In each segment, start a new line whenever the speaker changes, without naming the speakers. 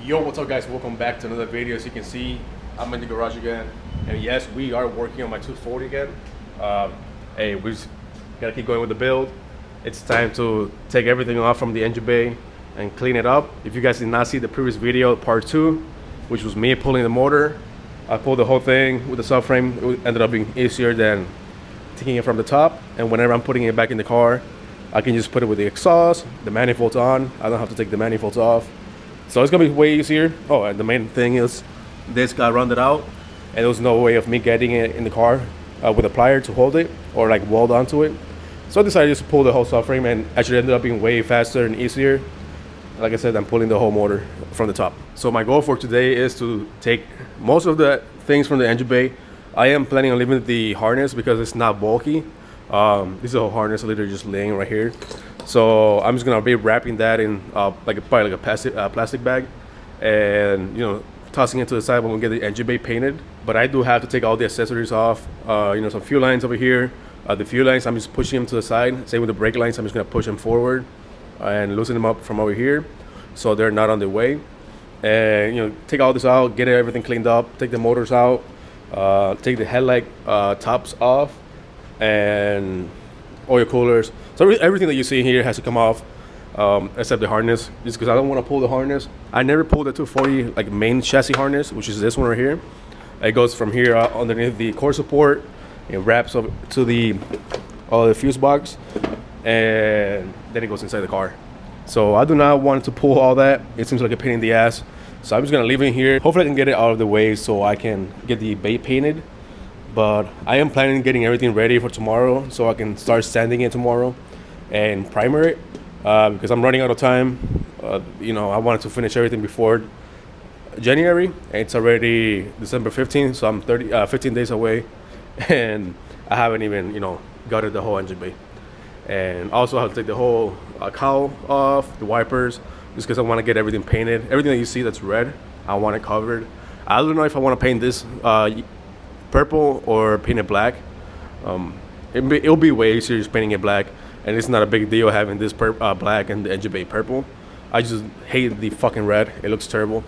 Yo, what's up guys? Welcome back to another video. As you can see, I'm in the garage again, and yes, we are working on my 240 again. Hey, we just gotta keep going with the build. It's time to take everything off from the engine bay and clean it up. If you guys did not see the previous video, part 2, which was me pulling the motor, I pulled the whole thing with the subframe. It ended up being easier than taking it from the top, and whenever I'm putting it back in the car, I can just put it with the exhaust, the manifolds on. I don't have to take the manifolds off. So it's gonna be way easier. Oh, and the main thing is this got rounded out, and there was no way of me getting it in the car with a plier to hold it or like weld onto it. So I decided just to pull the whole subframe, and actually ended up being way faster and easier. Like I said, I'm pulling the whole motor from the top. So my goal for today is to take most of the things from the engine bay. I am planning on leaving the harness because it's not bulky. This is a whole harness literally just laying right here. So I'm just gonna be wrapping that in probably like a plastic bag, and tossing it to the side when we get the engine bay painted. But I do have to take all the accessories off. Some fuel lines over here. The fuel lines, I'm just pushing them to the side. Same with the brake lines, I'm just gonna push them forward and loosen them up from over here so they're not on the way. And take all this out, get everything cleaned up, take the motors out, take the headlight tops off, and oil coolers. So everything that you see here has to come off, except the harness, just because I don't want to pull the harness. I never pulled the 240 like main chassis harness, which is this one right here. It goes from here underneath the core support, it wraps up to the fuse box, and then it goes inside the car. So I do not want to pull all that. It seems like a pain in the ass. So I'm just gonna leave it here. Hopefully I can get it out of the way so I can get the bay painted. But I am planning on getting everything ready for tomorrow so I can start sanding it tomorrow and primer it, because I'm running out of time. I wanted to finish everything before January. It's already December 15th, so I'm 15 days away, and I haven't even gutted the whole engine bay. And also I have to take the whole cowl off, the wipers, just because I want to get everything painted. Everything that you see that's red, I want it covered. I don't know if I want to paint this purple or paint it black. It'll be way easier just painting it black, and it's not a big deal having this black and the engine bay purple. I just hate the fucking red. It looks terrible.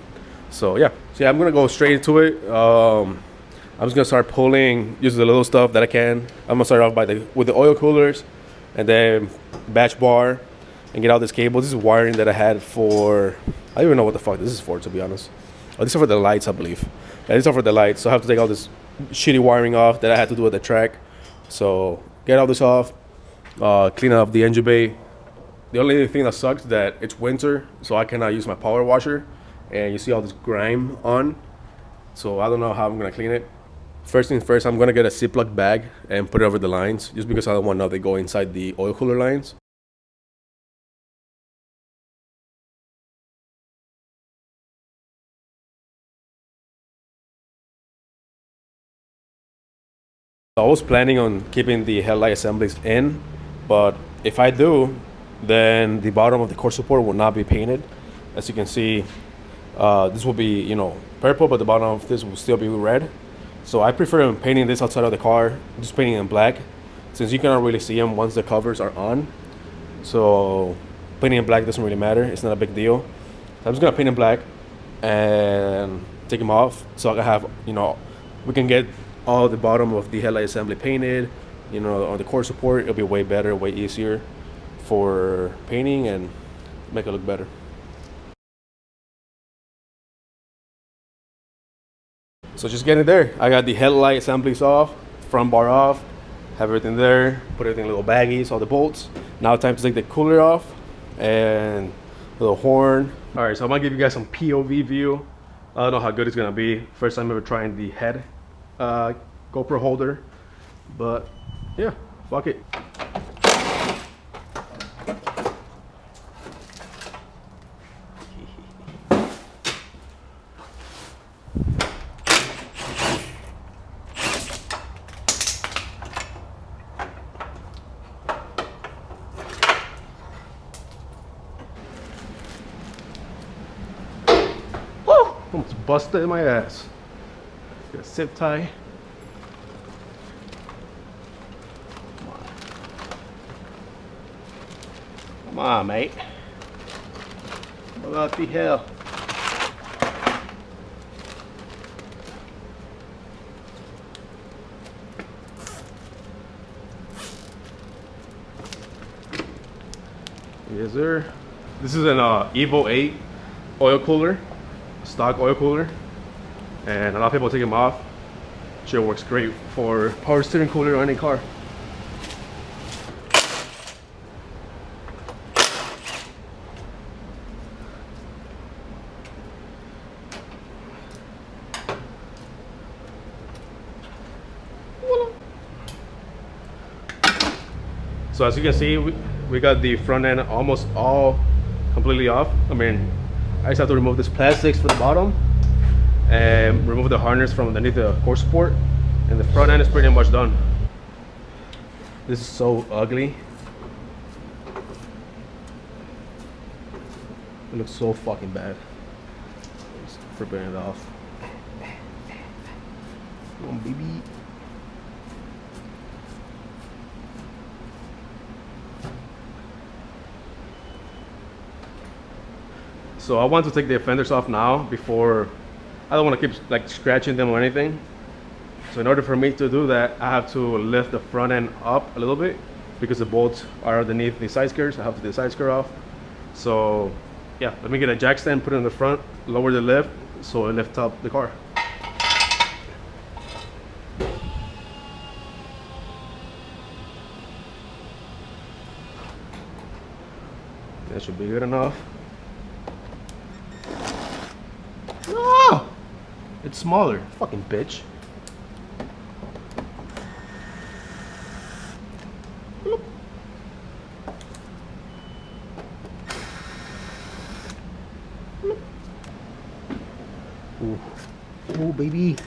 So yeah, I'm gonna go straight into it. I'm just gonna start pulling just the little stuff that I can. I'm gonna start off with the oil coolers, and then batch bar, and get all this cable. This is wiring that I had for, I don't even know what the fuck this is for, to be honest. Oh, this is for the lights, I believe. Yeah, this is for the lights. So I have to take all this shitty wiring off that I had to do at the track. So get all this off, clean up the engine bay. The only thing that sucks is that it's winter, so I cannot use my power washer, and you see all this grime on. So I don't know how I'm gonna clean it. First things first, I'm gonna get a Ziploc bag and put it over the lines, just because I don't want nothing to go inside the oil cooler lines. I was planning on keeping the headlight assemblies in, but if I do, then the bottom of the core support will not be painted. As you can see, this will be purple, but the bottom of this will still be red. So I prefer painting this outside of the car, just painting it in black, since you cannot really see them once the covers are on. So painting in black doesn't really matter. It's not a big deal. So I'm just gonna paint in black and take them off, so I can have we can get all the bottom of the headlight assembly painted. On the core support, it'll be way better, way easier for painting and make it look better. So just getting there. I got the headlight assemblies off, front bar off, have everything there, put everything in little baggies, all the bolts. Now time to take the cooler off and little horn. All right, so I'm gonna give you guys some POV view. I don't know how good it's gonna be. First time ever trying the head GoPro holder, but yeah, fuck it. Woo! Almost busted my ass. Get a zip tie. Come on, mate. What the hell? Yes, sir. This is an Evo 8 oil cooler, stock oil cooler, and a lot of people take them off. Sure works great for power steering cooler on any car. So as you can see, we got the front end almost all completely off. I mean, I just have to remove this plastics from the bottom and remove the harness from underneath the core support, and the front end is pretty much done. This is so ugly. It looks so fucking bad. Just ripping it off. Come on, baby. So I want to take the fenders off now before, I don't want to keep like scratching them or anything. So in order for me to do that, I have to lift the front end up a little bit because the bolts are underneath the side skirts. I have to take the side skirt off. So yeah, let me get a jack stand, put it in the front, lower the lift so it lifts up the car. That should be good enough. No! It's smaller, fucking bitch. Ooh. Ooh, baby.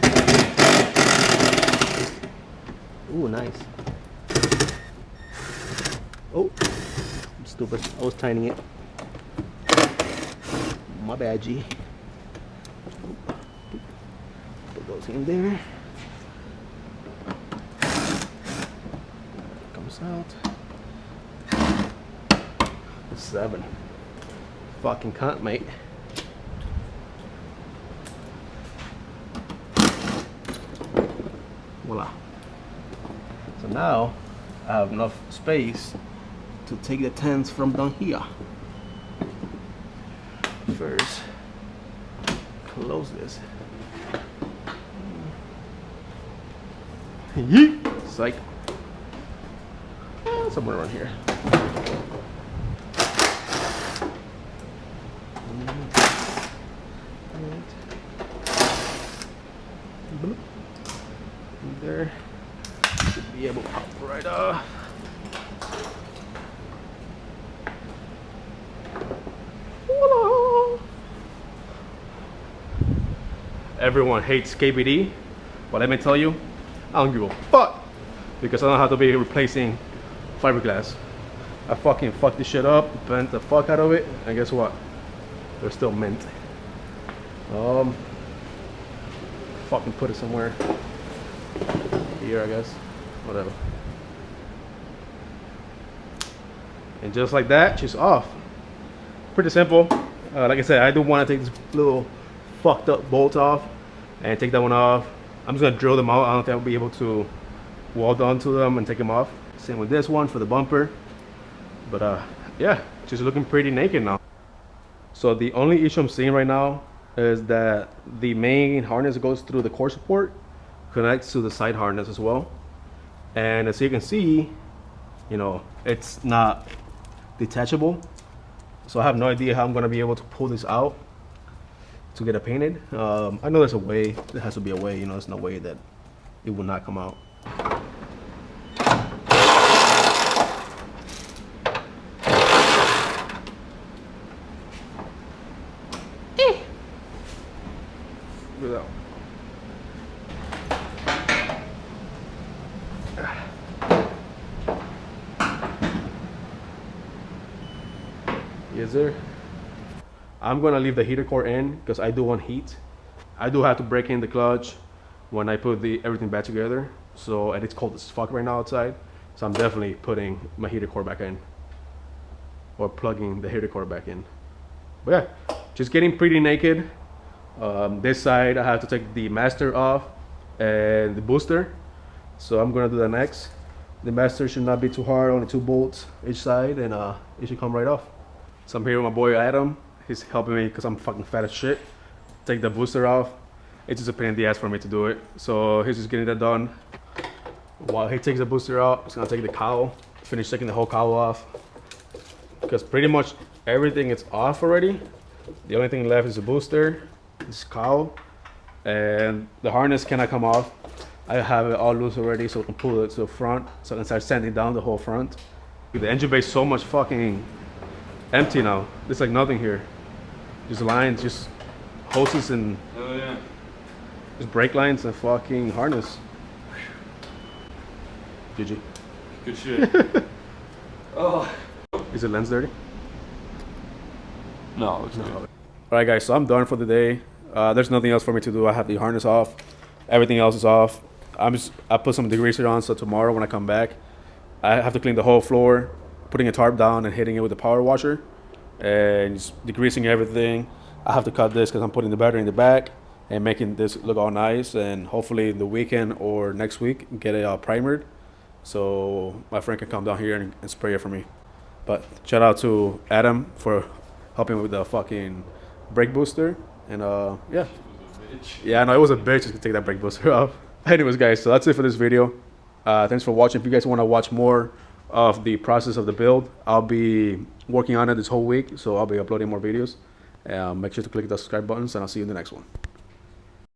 Ooh, nice. Oh, I'm stupid. I was tightening it. My bad, G. Put those in there. Comes out. 7. Fucking cunt, mate. Voila. So now I have enough space to take the tents from down here. First, close this. Yeet! Psych. Somewhere around here. There should be able to pop right off. Voila. Everyone hates KBD, but let me tell you, I don't give a fuck because I don't have to be replacing fiberglass. I fucking fucked this shit up, bent the fuck out of it, and guess what? They're still mint. Fucking put it somewhere. Here, I guess. Whatever. And just like that, she's off. Pretty simple. Like I said, I do want to take this little fucked up bolt off and take that one off. I'm just gonna drill them out. I don't think I'll be able to weld onto them and take them off. Same with this one for the bumper. But yeah, she's looking pretty naked now. So the only issue I'm seeing right now is that the main harness goes through the core support, connects to the side harness as well, and as you can see, you know, it's not detachable. So I have no idea how I'm going to be able to pull this out to get it painted. I know there's a way. There has to be a way. You know, there's no way that it will not come out. Without. Yes, sir. I'm gonna leave the heater core in because I do want heat. I do have to break in the clutch when I put everything back together. So, and it's cold as fuck right now outside. So I'm definitely putting my heater core back in, or plugging the heater core back in. But yeah, just getting pretty naked. This side I have to take the master off and the booster, so I'm gonna do that next. The master should not be too hard, only 2 bolts each side, and it should come right off. So I'm here with my boy Adam. He's helping me because I'm fucking fat as shit. Take the booster off. It's just a pain in the ass for me to do it. So he's just getting that done. While he takes the booster out, he's gonna take the cowl, finish taking the whole cowl off. Because pretty much everything is off already. The only thing left is the booster, this cowl, and the harness cannot come off. I have it all loose already, so I can pull it to the front, so I can start sanding down the whole front. The engine bay is so much fucking empty now. There's like nothing here. Just lines, just hoses and just brake lines and fucking harness. GG.
Good shit. Oh.
Is the lens dirty?
No, it's not.
Alright guys, so I'm done for the day. There's nothing else for me to do. I have the harness off. Everything else is off. I put some degreaser on, so tomorrow when I come back, I have to clean the whole floor, putting a tarp down and hitting it with a power washer, and just degreasing everything. I have to cut this because I'm putting the battery in the back and making this look all nice, and hopefully the weekend or next week get it primered, so my friend can come down here and spray it for me. But shout out to Adam for helping with the fucking brake booster, and yeah, no, it was a bitch to take that brake booster off. Anyways guys, so that's it for this video. Thanks for watching. If you guys want to watch more of the process of the build, I'll be working on it this whole week, so I'll be uploading more videos. Make sure to click the subscribe buttons, and I'll see you in the next one.